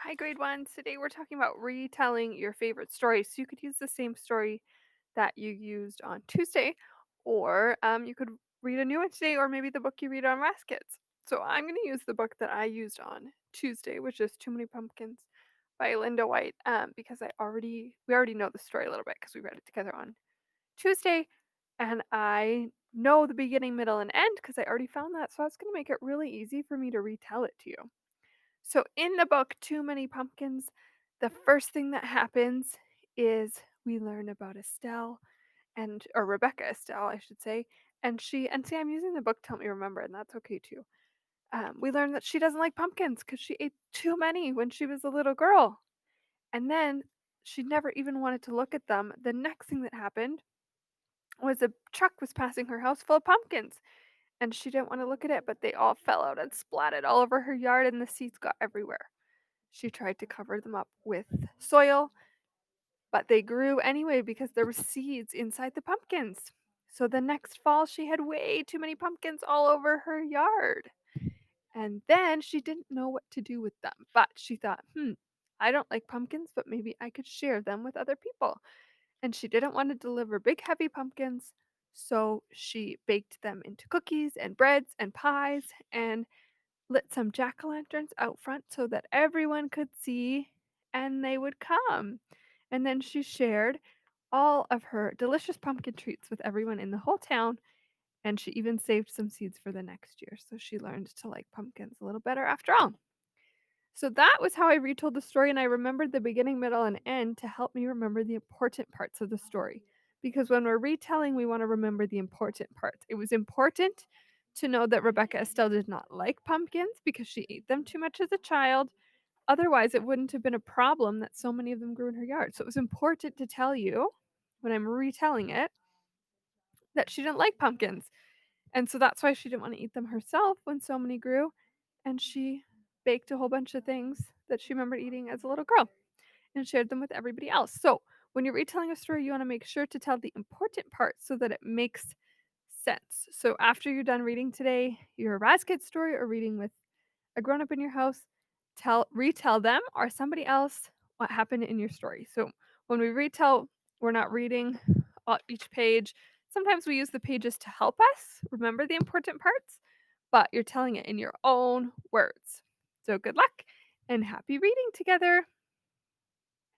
Hi, grade ones. Today we're talking about retelling your favorite story. So you could use the same story that you used on Tuesday, or you could read a new one today, or maybe the book you read on Raskits. So I'm going to use the book that I used on Tuesday, which is Too Many Pumpkins by Linda White, because we already know the story a little bit because we read it together on Tuesday, and I know the beginning, middle, and end because I already found that. So that's going to make it really easy for me to retell it to you. So in the book, Too Many Pumpkins, the first thing that happens is we learn about Estelle or Rebecca Estelle, I should say. And see, I'm using the book to help me remember, and that's okay too. We learn that she doesn't like pumpkins because she ate too many when she was a little girl. And then she never even wanted to look at them. The next thing that happened was a truck was passing her house full of pumpkins. And she didn't want to look at it, but they all fell out and splatted all over her yard, and the seeds got everywhere. She tried to cover them up with soil, but they grew anyway because there were seeds inside the pumpkins. So the next fall, she had way too many pumpkins all over her yard. And then she didn't know what to do with them. But she thought, I don't like pumpkins, but maybe I could share them with other people. And she didn't want to deliver big, heavy pumpkins. So she baked them into cookies and breads and pies and lit some jack-o'-lanterns out front so that everyone could see and they would come. And then she shared all of her delicious pumpkin treats with everyone in the whole town, and she even saved some seeds for the next year. So she learned to like pumpkins a little better after all. So that was how I retold the story, and I remembered the beginning, middle, and end to help me remember the important parts of the story. Because when we're retelling, we want to remember the important parts. It was important to know that Rebecca Estelle did not like pumpkins because she ate them too much as a child. Otherwise, it wouldn't have been a problem that so many of them grew in her yard. So it was important to tell you when I'm retelling it that she didn't like pumpkins. And so that's why she didn't want to eat them herself when so many grew. And she baked a whole bunch of things that she remembered eating as a little girl and shared them with everybody else. So when you're retelling a story, you want to make sure to tell the important parts so that it makes sense. So after you're done reading today, your Raz Kid story or reading with a grown up in your house, retell them or somebody else what happened in your story. So when we retell, we're not reading each page. Sometimes we use the pages to help us remember the important parts, but you're telling it in your own words. So good luck and happy reading together.